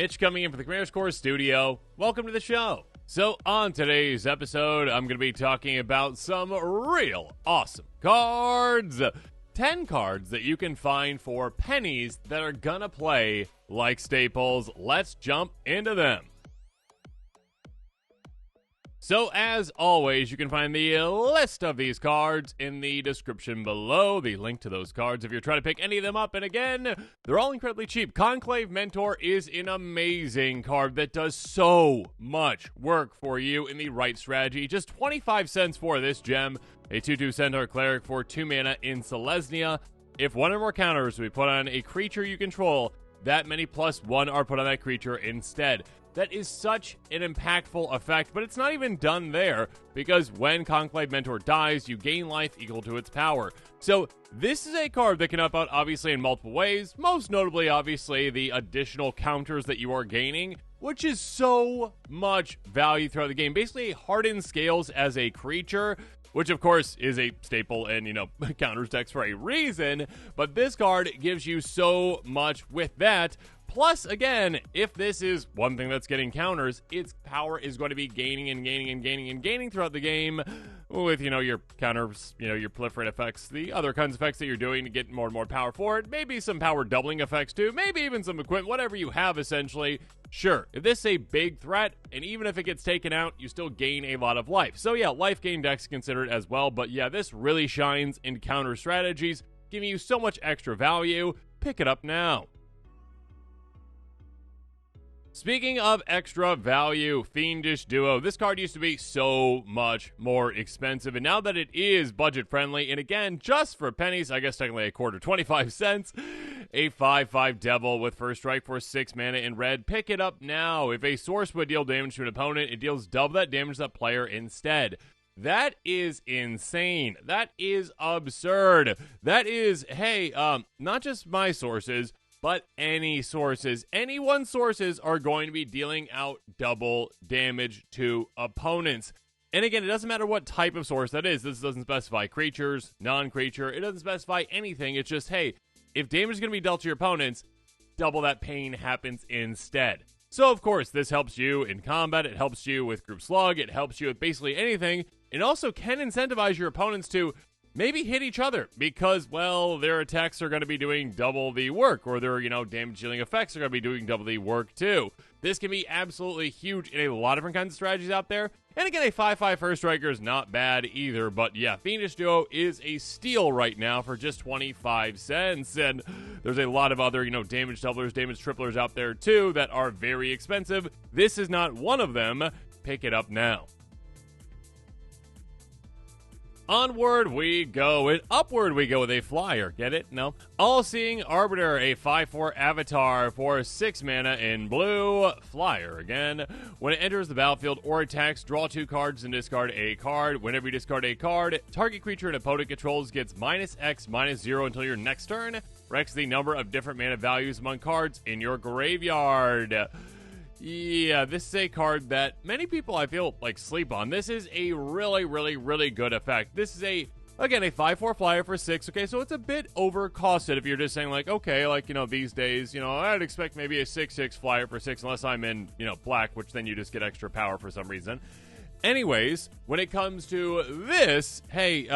Mitch coming in for the Commander's Core Studio. Welcome to the show. So on today's episode, I'm going to be talking about some real awesome cards. 10 cards that you can find for pennies that are gonna play like staples. Let's jump into them. So as always, you can find the list of these cards in the description below, the link to those cards if you're trying to pick any of them up. And again, they're all incredibly cheap. Conclave Mentor is an amazing card that does so much work for you in the right strategy. Just 25 cents for this gem, a 2/2 Centaur Cleric for 2 mana in Selesnya. If one or more counters we put on a creature you control, that many +1 are put on that creature instead. That is such an impactful effect, but it's not even done there, because when Conclave Mentor dies, you gain life equal to its power. So this is a card that can help out obviously in multiple ways, most notably obviously the additional counters that you are gaining, which is so much value throughout the game. Basically, hardened scales as a creature, which of course is a staple in, counters decks for a reason, but this card gives you so much with that. Plus, again, if this is one thing that's getting counters, its power is going to be gaining and gaining and gaining and gaining throughout the game with, your counters, your proliferate effects, the other kinds of effects that you're doing to get more and more power for it. Maybe some power doubling effects too, maybe even some equipment, whatever you have essentially. Sure, if this is a big threat, and even if it gets taken out, you still gain a lot of life. So yeah, life gain decks considered as well, but yeah, this really shines in counter strategies, giving you so much extra value. Pick it up now. Speaking of extra value, Fiendish Duo. This card used to be so much more expensive, and now that it is budget friendly, and again, just for pennies, I guess technically a quarter, 25 cents, a 5/5 Devil with first strike for 6 mana in red. Pick it up now. If a source would deal damage to an opponent, it deals double that damage to that player instead. That is insane. That is absurd. That is, hey, not just my sources, but any sources. Anyone's sources are going to be dealing out double damage to opponents. And again, it doesn't matter what type of source that is. This doesn't specify creatures, non-creature. It doesn't specify anything. It's just, hey, if damage is going to be dealt to your opponents, double that pain happens instead. So, of course, this helps you in combat. It helps you with group slug. It helps you with basically anything. It also can incentivize your opponents to maybe hit each other because, well, their attacks are going to be doing double the work, or their, damage dealing effects are going to be doing double the work too. This can be absolutely huge in a lot of different kinds of strategies out there. And again, a 5/5 first striker is not bad either. But yeah, Fiendish Duo is a steal right now for just 25 cents. And there's a lot of other, damage doublers, damage triplers out there too that are very expensive. This is not one of them. Pick it up now. Onward we go, and upward we go with a flyer. Get it? No. All-Seeing Arbiter, a 5/4 avatar for 6 mana in blue. Flyer again. When it enters the battlefield or attacks, draw 2 cards and discard a card. Whenever you discard a card, target creature an opponent controls gets -X/-0 until your next turn. Rex the number of different mana values among cards in your graveyard. Yeah, this is a card that many people, I feel, sleep on. This is a really, really, really good effect. This is again, a 5/4 flyer for 6. Okay, so it's a bit overcosted if you're just saying, these days, I'd expect maybe a 6/6 flyer for 6 unless I'm in, black, which then you just get extra power for some reason. Anyways, when it comes to this, hey,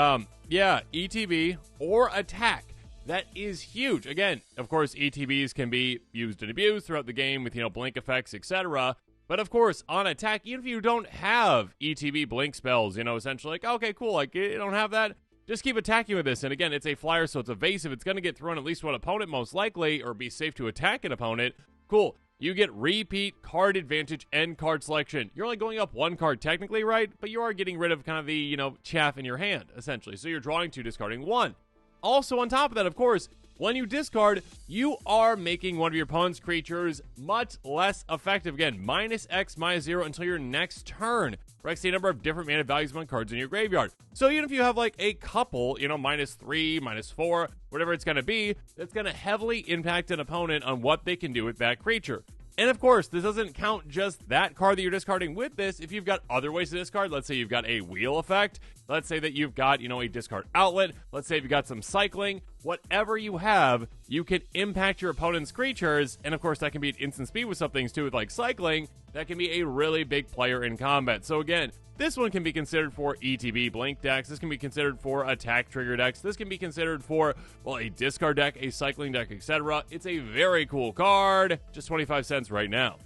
ETB or attack. That is huge. Again, of course, ETBs can be used and abused throughout the game with, blink effects, etc. But of course, on attack, even if you don't have ETB blink spells, essentially, okay, cool, you don't have that, just keep attacking with this. And again, it's a flyer, so it's evasive. It's going to get thrown at least one opponent, most likely, or be safe to attack an opponent. Cool. You get repeat card advantage and card selection. You're only going up 1 card technically, right? But you are getting rid of kind of the, chaff in your hand, essentially. So you're drawing 2, discarding 1. Also, on top of that, of course, when you discard, you are making one of your opponent's creatures much less effective. Again, -X/-0 until your next turn. Rex the number of different mana values among cards in your graveyard. So even if you have a couple, -3, -4, whatever it's going to be, that's going to heavily impact an opponent on what they can do with that creature. And of course, this doesn't count just that card that you're discarding with this. If you've got other ways to discard, let's say you've got a wheel effect. Let's say that you've got, a discard outlet. Let's say you've got some cycling. whatever you have, you can impact your opponent's creatures, and of course that can be at instant speed with some things too, with like cycling. That can be a really big player in combat. So again, this one can be considered for ETB Blink decks. This can be considered for attack trigger decks. This can be considered for, well, a discard deck, a cycling deck, etc. It's a very cool card. Just 25 cents right now.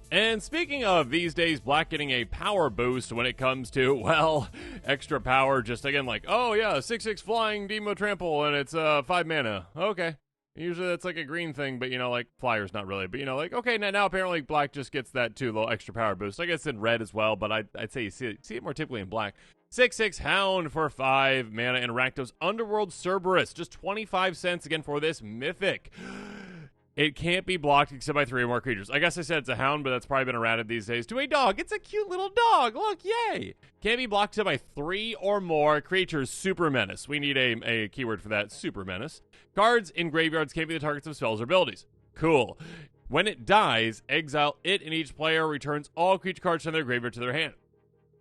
And speaking of these days, Black getting a power boost when it comes to, well, extra power. Just again, like, oh yeah, 6/6 flying Demo Trample, and it's 5 mana. Okay. Usually that's like a green thing, but like flyer's not really. But like, okay, now apparently Black just gets that too, little extra power boost. I guess in red as well, but I'd say you see it more typically in Black. 6/6 Hound for 5 mana, and Rakdos Underworld Cerberus, just 25 cents again for this mythic. It can't be blocked except by 3 or more creatures. I guess I said it's a hound, but that's probably been errated these days. To a dog. It's a cute little dog. Look, yay. Can't be blocked except by 3 or more creatures. Super Menace. We need a keyword for that. Super Menace. Cards in graveyards can't be the targets of spells or abilities. Cool. When it dies, exile it, and each player returns all creature cards from their graveyard to their hand.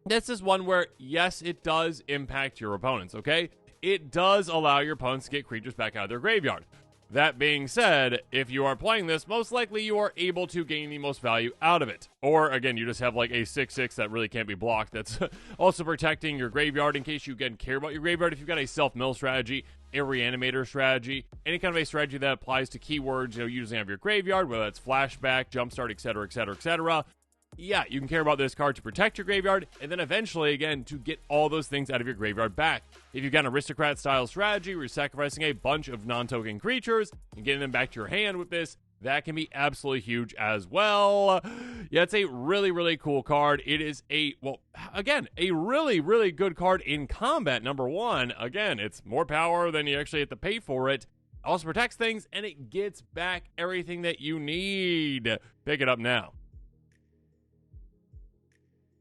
This is one where, yes, it does impact your opponents, okay? It does allow your opponents to get creatures back out of their graveyard. That being said, if you are playing this, most likely you are able to gain the most value out of it. Or, again, you just have like a 6/6 that really can't be blocked. That's also protecting your graveyard in case you, again, care about your graveyard. If you've got a self-mill strategy, a reanimator strategy, any kind of a strategy that applies to keywords, you usually have your graveyard, whether that's flashback, jumpstart, etc., etc., etc. Yeah, you can care about this card to protect your graveyard, and then eventually, again, to get all those things out of your graveyard back. If you've got an aristocrat-style strategy where you're sacrificing a bunch of non-token creatures and getting them back to your hand with this, that can be absolutely huge as well. Yeah, it's a really, really cool card. It is a really, really good card in combat, number one. Again, it's more power than you actually have to pay for it. Also protects things, and it gets back everything that you need. Pick it up now.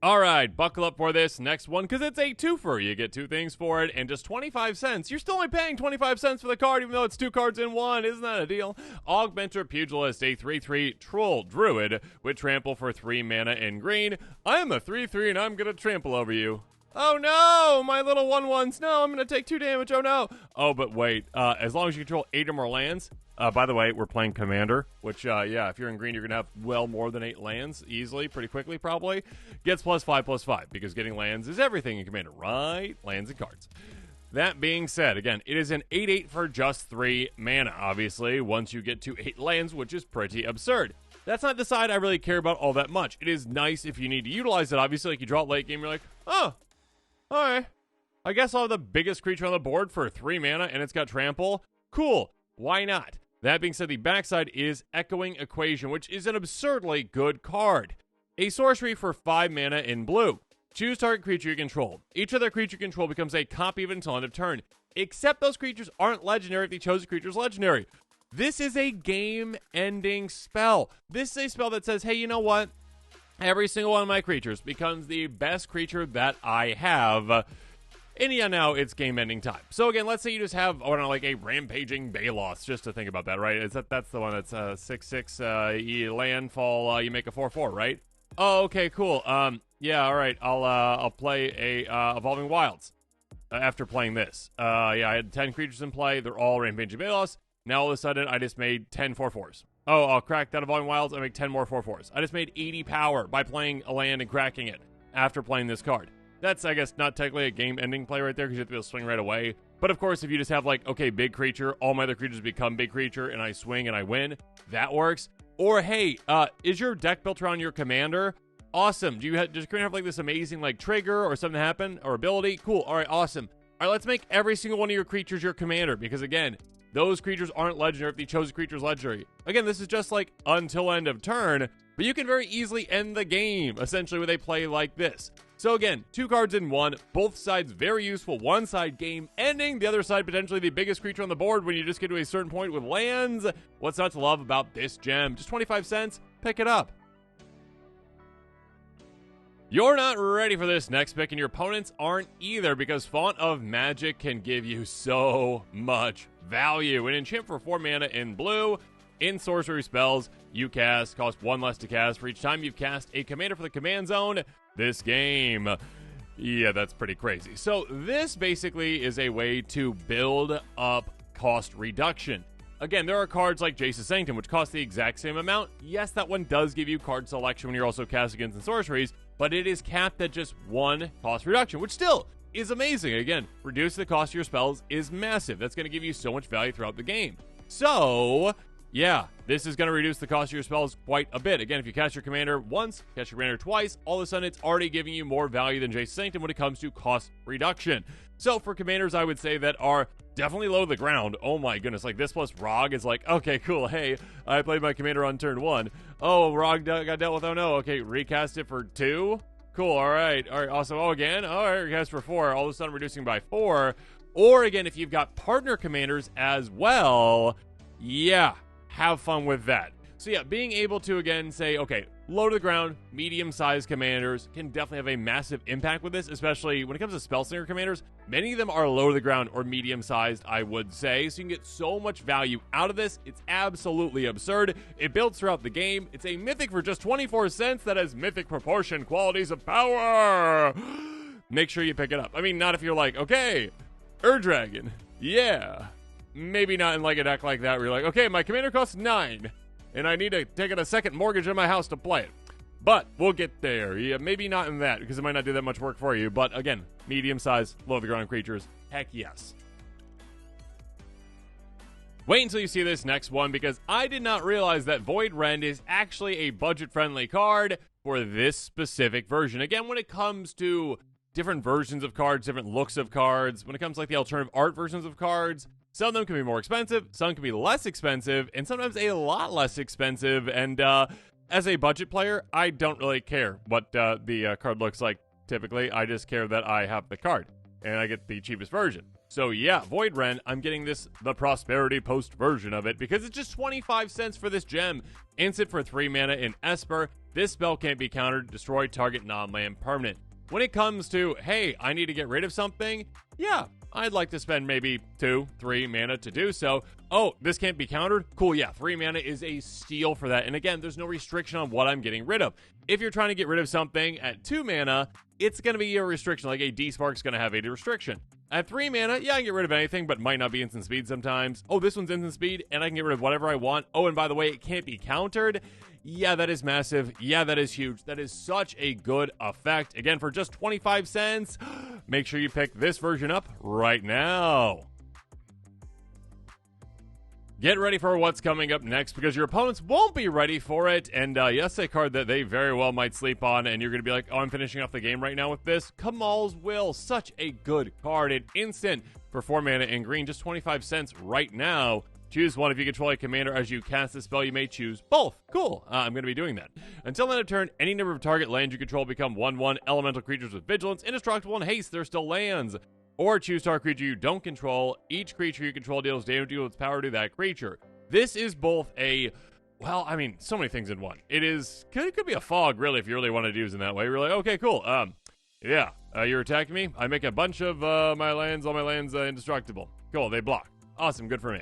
All right, buckle up for this next one, because it's a twofer. You get 2 things for it, and just 25 cents. You're still only paying 25 cents for the card, even though it's 2 cards in one. Isn't that a deal? Augmenter Pugilist, a 3/3 Troll Druid with trample for 3 mana in green. I am a 3/3, and I'm going to trample over you. Oh no, my little 1/1s. No, I'm going to take 2 damage. Oh no. Oh, but wait. As long as you control 8 or more lands. By the way, we're playing Commander, which, yeah, if you're in green, you're going to have well more than 8 lands easily, pretty quickly, probably. Gets +5/+5, because getting lands is everything in Commander, right? Lands and cards. That being said, again, it is an 8/8 for just 3 mana, obviously, once you get to 8 lands, which is pretty absurd. That's not the side I really care about all that much. It is nice if you need to utilize it, obviously, like you draw it late game, you're like, oh, alright. I guess I'll have the biggest creature on the board for 3 mana, and it's got trample. Cool. Why not? That being said, the backside is Echoing Equation, which is an absurdly good card. A sorcery for 5 mana in blue. Choose target creature you control. Each other creature you control becomes a copy of it until end of turn, except those creatures aren't legendary if the chosen creature is legendary. This is a game-ending spell. This is a spell that says, hey, you know what? Every single one of my creatures becomes the best creature that I have. And yeah, now it's game-ending time. So again, let's say you just have, like a Rampaging Balos, just to think about that, right? That's the one that's 6/6 landfall. You make a 4/4, right? Oh, okay, cool. Yeah, all right. I'll play a Evolving Wilds after playing this. Yeah, I had 10 creatures in play. They're all Rampaging Balos. Now all of a sudden, I just made 10 4/4s. Oh, I'll crack that Evolving Wilds. I make 10 more 4/4s. I just made 80 power by playing a land and cracking it after playing this card. That's, I guess, not technically a game-ending play right there because you have to be able to swing right away. But, of course, if you just have, like, okay, big creature, all my other creatures become big creature, and I swing and I win, that works. Or, hey, is your deck built around your commander? Awesome. Does your commander have, like, this amazing, like, trigger or something happen or ability? Cool. All right, awesome. All right, let's make every single one of your creatures your commander because, again, those creatures aren't legendary if the chosen creature is legendary. Again, this is just, like, until end of turn, but you can very easily end the game, essentially, with a play like this. So again, 2 cards in one, both sides very useful. One side game ending, the other side potentially the biggest creature on the board when you just get to a certain point with lands. What's not to love about this gem? Just 25 cents, pick it up. You're not ready for this next pick, and your opponents aren't either, because Font of Magic can give you so much value. An enchant for 4 mana in blue. In sorcery spells, you cost 1 less to cast for each time you've cast a commander for the command zone this game. Yeah, that's pretty crazy. So this basically is a way to build up cost reduction. Again, there are cards like Jace's Sanctum, which cost the exact same amount. Yes, that one does give you card selection when you're also casting against the sorceries, but it is capped at just one cost reduction, which still is amazing. Again, reduce the cost of your spells is massive. That's going to give you so much value throughout the game. So, yeah, this is going to reduce the cost of your spells quite a bit. Again, if you cast your commander once, cast your commander twice, all of a sudden it's already giving you more value than Jace's Sanctum when it comes to cost reduction. So for commanders, I would say that are definitely low to the ground. Oh my goodness, like this plus Rog is like, okay, cool. Hey, I played my commander on turn 1. Oh, Rog got dealt with. Oh no. Okay, recast it for 2. Cool. All right. Awesome. Oh, again. All right, recast for 4. All of a sudden reducing by 4. Or again, if you've got partner commanders as well, yeah, have fun with that. So yeah, being able to, again, say, okay, low to the ground, medium-sized commanders can definitely have a massive impact with this, especially when it comes to Spellslinger commanders. Many of them are low to the ground or medium-sized, I would say, so you can get so much value out of this. It's absolutely absurd. It builds throughout the game. It's a mythic for just 24 cents that has mythic proportion qualities of power. Make sure you pick it up. I mean, not if you're like, okay, Ur-Dragon, yeah. Maybe not in like a deck like that where you're like, okay, my commander costs 9. And I need to take out a second mortgage on my house to play it. But we'll get there. Yeah, maybe not in that, because it might not do that much work for you. But again, medium-sized, low-to-the-ground creatures, heck yes. Wait until you see this next one, because I did not realize that Void Rend is actually a budget-friendly card for this specific version. Again, when it comes to different versions of cards, different looks of cards, when it comes to like the alternative art versions of cards, some of them can be more expensive, some can be less expensive, and sometimes a lot less expensive. And as a budget player, I don't really care what the card looks like typically. I just care that I have the card, and I get the cheapest version. So yeah, Void Rend, I'm getting the Prosperity Post version of it, because it's just 25 cents for this gem. Instant for 3 mana in Esper. This spell can't be countered, destroy target non-land permanent. When it comes to, hey, I need to get rid of something, yeah, I'd like to spend maybe 2-3 mana to do so. Oh, this can't be countered? Cool, yeah, 3 mana is a steal for that. And again, there's no restriction on what I'm getting rid of. If you're trying to get rid of something at 2 mana, it's going to be a restriction, like a D-Spark's going to have a restriction. At 3 mana, yeah, I can get rid of anything, but might not be instant speed sometimes. Oh, this one's instant speed, and I can get rid of whatever I want. Oh, and by the way, it can't be countered. Yeah, that is massive. Yeah, that is huge. That is such a good effect. Again, for just 25 cents, make sure you pick this version up right now. Get ready for what's coming up next, because your opponents won't be ready for it. And yes, a card that they very well might sleep on, and you're going to be like, oh, I'm finishing off the game right now with this. Kamals Will, such a good card. An instant for 4 mana in green, just 25 cents right now. Choose one. If you control a commander as you cast the spell, you may choose both. Cool. I'm going to be doing that. Until end of turn, any number of target lands you control become 1/1 elemental creatures with vigilance, indestructible, and haste. They're still lands. Or choose target creature you don't control. Each creature you control deals damage to its power to that creature. This is both a, well, I mean, so many things in one. It could be a fog, really, if you really want to use it in that way. You're like, okay, cool. Yeah, you're attacking me. I make a bunch of all my lands indestructible. Cool, they block. Awesome, good for me.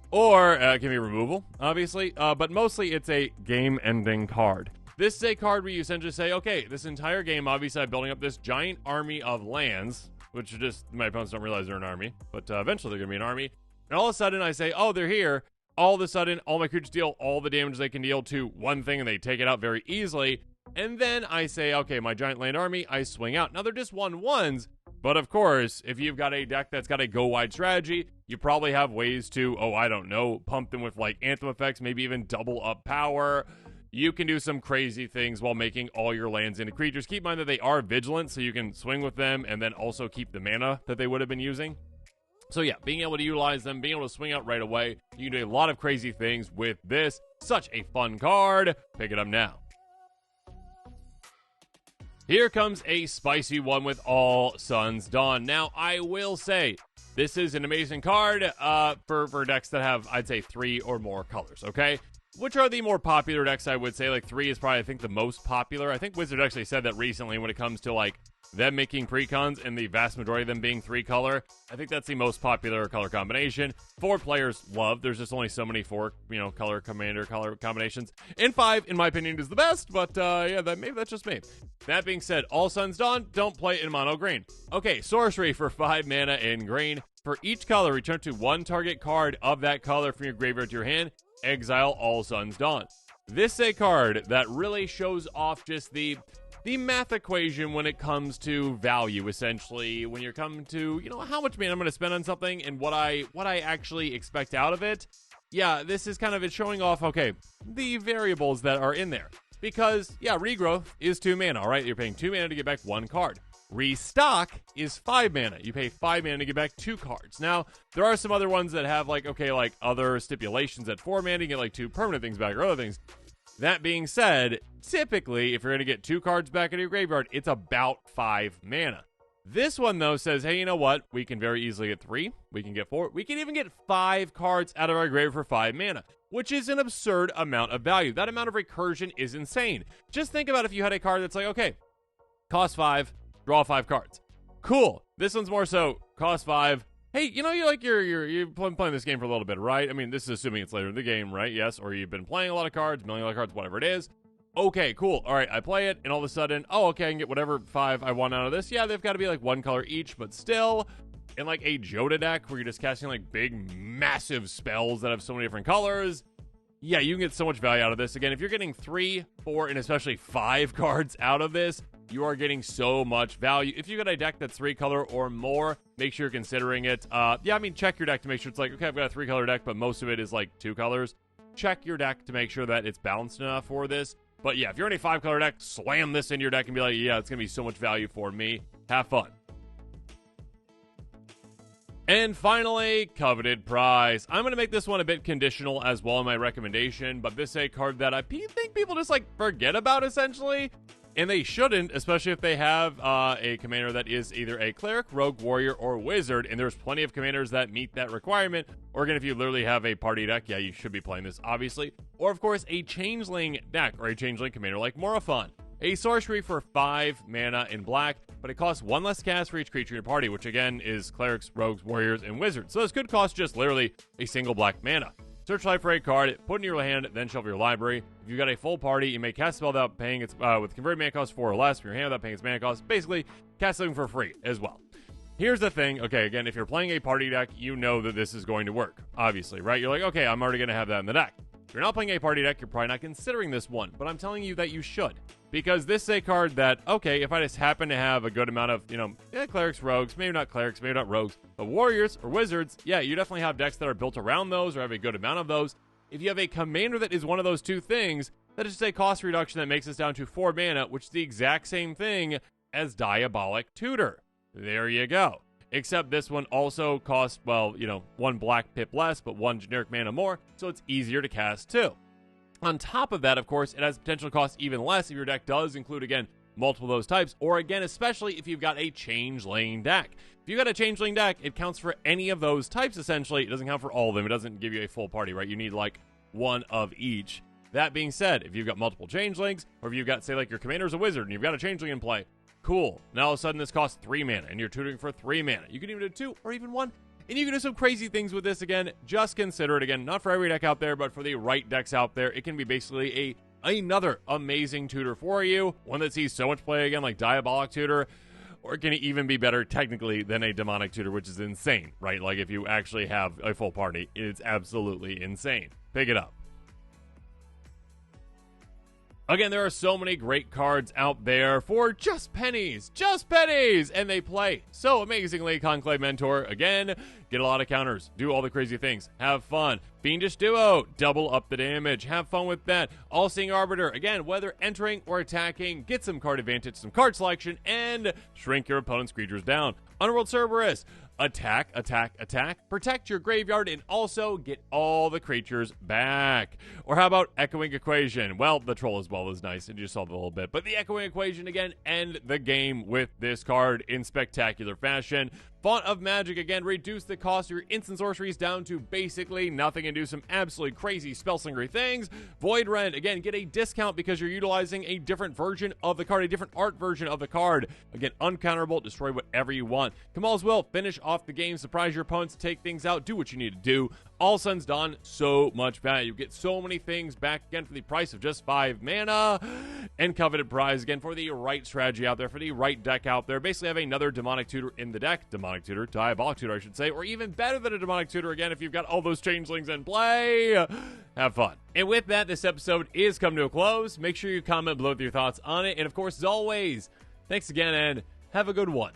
Or it can be removal, obviously, but mostly it's a game-ending card. This is a card where you essentially say, okay, this entire game, obviously, I'm building up this giant army of lands, which are just, my opponents don't realize they're an army, but eventually they're going to be an army. And all of a sudden, I say, oh, they're here. All of a sudden, all my creatures deal all the damage they can deal to one thing, and they take it out very easily. And then I say, okay, my giant land army, I swing out. Now, they're just 1/1s, but of course, if you've got a deck that's got a go-wide strategy, you probably have ways to, oh, I don't know, pump them with, like, Anthem effects, maybe even double up power. You can do some crazy things while making all your lands into creatures. Keep in mind that they are vigilant, so you can swing with them and then also keep the mana that they would have been using. So yeah, being able to utilize them, being able to swing out right away, you can do a lot of crazy things with this. Such a fun card. Pick it up now. Here comes a spicy one with All Suns Dawn. Now, I will say, this is an amazing card for decks that have, I'd say, 3 or more colors, okay? which are the more popular decks, I would say. Like 3 is probably, I think, the most popular. I think Wizard actually said that recently when it comes to like them making precons and the vast majority of them being 3-color. I think that's the most popular color combination. 4 players love. There's just only so many 4, color commander color combinations. And 5, in my opinion, is the best, but yeah, maybe that's just me. That being said, All Sun's Dawn, don't play in mono green. Okay, sorcery for 5 mana in green. For each color, return to 1 target card of that color from your graveyard to your hand. Exile All Sun's Dawn. This is a card that really shows off just the math equation when it comes to value, essentially, when you're coming to, how much mana I'm going to spend on something and what I actually expect out of it. Yeah, this is kind of it showing off, okay, the variables that are in there. Because, yeah, regrowth is 2 mana, all right? You're paying 2 mana to get back 1 card. Restock is 5 mana. You pay 5 mana to get back 2 cards. Now, there are some other ones that have, like other stipulations at 4 mana, you get, 2 permanent things back or other things. That being said, typically, if you're going to get 2 cards back in your graveyard, it's about 5 mana. This one, though, says, hey, you know what? We can very easily get 3. We can get 4. We can even get 5 cards out of our graveyard for 5 mana, which is an absurd amount of value. That amount of recursion is insane. Just think about if you had a card that's like, okay, cost 5, draw 5 cards. Cool. This one's more so, cost 5. Hey, you've been playing this game for a little bit, right? I mean, this is assuming it's later in the game, right? Yes. Or you've been playing a lot of cards, milling a lot of cards, whatever it is. Okay, cool. All right, I play it, and all of a sudden, oh, okay, I can get whatever 5 I want out of this. Yeah, they've got to be 1 color each, but still, in a Joda deck where you're just casting big, massive spells that have so many different colors, yeah, you can get so much value out of this. Again, if you're getting 3, 4, and especially 5 cards out of this, you are getting so much value. If you got a deck that's 3-color or more, make sure you're considering it. Check your deck to make sure it's okay, I've got a 3-color deck, but most of it is 2 colors. Check your deck to make sure that it's balanced enough for this. But yeah, if you're in a 5-color deck, slam this in your deck and be yeah, it's going to be so much value for me. Have fun. And finally, Coveted Prize. I'm going to make this one a bit conditional as well in my recommendation, but this is a card that I think people just forget about, essentially. And they shouldn't, especially if they have a commander that is either a cleric, rogue, warrior, or wizard, and there's plenty of commanders that meet that requirement. Or again, if you literally have a party deck, yeah, you should be playing this, obviously. Or, of course, a changeling deck, or a changeling commander like Morophon. A sorcery for 5 mana in black, but it costs 1 less cast for each creature in your party, which again is clerics, rogues, warriors, and wizards. So this could cost just literally a single black mana. Search life for a card, put it in your hand, then shelve your library. If you've got a full party, you may cast a spell without paying its with converted mana cost 4 or less from your hand without paying its mana cost. Basically, cast something for free as well. Here's the thing. Okay, again, if you're playing a party deck, you know that this is going to work, obviously, right? You're okay, I'm already going to have that in the deck. If you're not playing a party deck, you're probably not considering this one, but I'm telling you that you should. Because this is a card that, okay, if I just happen to have a good amount of, clerics, rogues, maybe not clerics, maybe not rogues, but warriors or wizards, yeah, you definitely have decks that are built around those or have a good amount of those. If you have a commander that is one of those 2 things, that is just a cost reduction that makes us down to 4 mana, which is the exact same thing as Diabolic Tutor. There you go. Except this one also costs, 1 black pip less, but 1 generic mana more, so it's easier to cast too. On top of that, of course, it has potential cost even less if your deck does include, again, multiple of those types, or again, especially if you've got a changeling deck. If you've got a changeling deck, it counts for any of those types, essentially. It doesn't count for all of them. It doesn't give you a full party, right? You need, 1 of each. That being said, if you've got multiple changelings, or if you've got, say, your commander's a wizard, and you've got a changeling in play, cool. Now, all of a sudden, this costs 3 mana, and you're tutoring for 3 mana. You can even do 2, or even 1. And you can do some crazy things with this. Again, just consider it. Again, not for every deck out there, but for the right decks out there, it can be basically another amazing tutor for you. One that sees so much play again, like Diabolic Tutor, or it can even be better technically than a Demonic Tutor, which is insane, right? If you actually have a full party, it's absolutely insane. Pick it up. Again, there are so many great cards out there for just pennies, and they play so amazingly. Conclave Mentor, again, get a lot of counters, do all the crazy things, have fun. Fiendish Duo, double up the damage, have fun with that. All-Seeing Arbiter, again, whether entering or attacking, get some card advantage, some card selection, and shrink your opponent's creatures down. Underworld Cerberus, attack, protect your graveyard, and also get all the creatures back. Or how about Echoing Equation? Well, the troll as well is nice, and you saw it a little bit. But the Echoing Equation, again, end the game with this card in spectacular fashion. Font of Magic, again, reduce the cost of your instant sorceries down to basically nothing and do some absolutely crazy spell-slingery things. Void Rend, again, get a discount because you're utilizing a different version of the card, a different art version of the card. Again, uncounterable, destroy whatever you want. Kamals Will, finish off the game, surprise your opponents, take things out, do what you need to do. All Sun's Dawn, so much value. Get so many things back again for the price of just 5 mana. And Coveted Prize, again, for the right strategy out there, for the right deck out there. Basically have another Demonic Tutor in the deck. Demonic Tutor, Diabolic Tutor, I should say. Or even better than a Demonic Tutor, again, if you've got all those changelings in play. Have fun. And with that, this episode is coming to a close. Make sure you comment below with your thoughts on it. And of course, as always, thanks again and have a good one.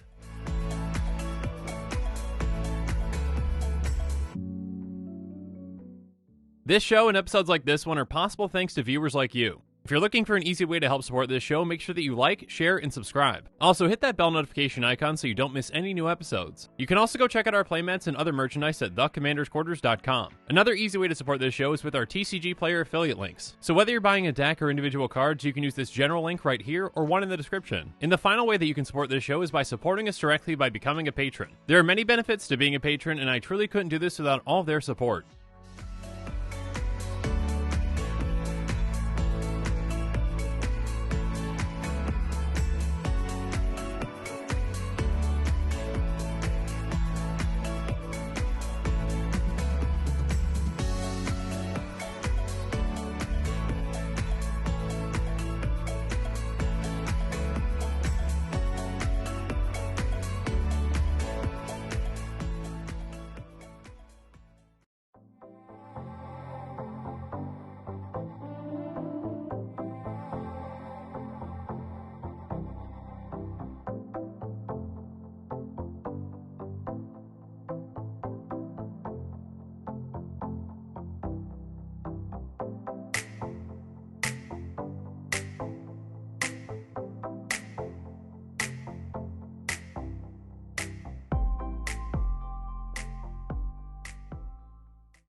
This show and episodes like this one are possible thanks to viewers like you. If you're looking for an easy way to help support this show, make sure that you like, share, and subscribe. Also, hit that bell notification icon so you don't miss any new episodes. You can also go check out our playmats and other merchandise at thecommandersquarters.com. Another easy way to support this show is with our TCG player affiliate links. So whether you're buying a deck or individual cards, you can use this general link right here or one in the description. And the final way that you can support this show is by supporting us directly by becoming a patron. There are many benefits to being a patron, and I truly couldn't do this without all of their support.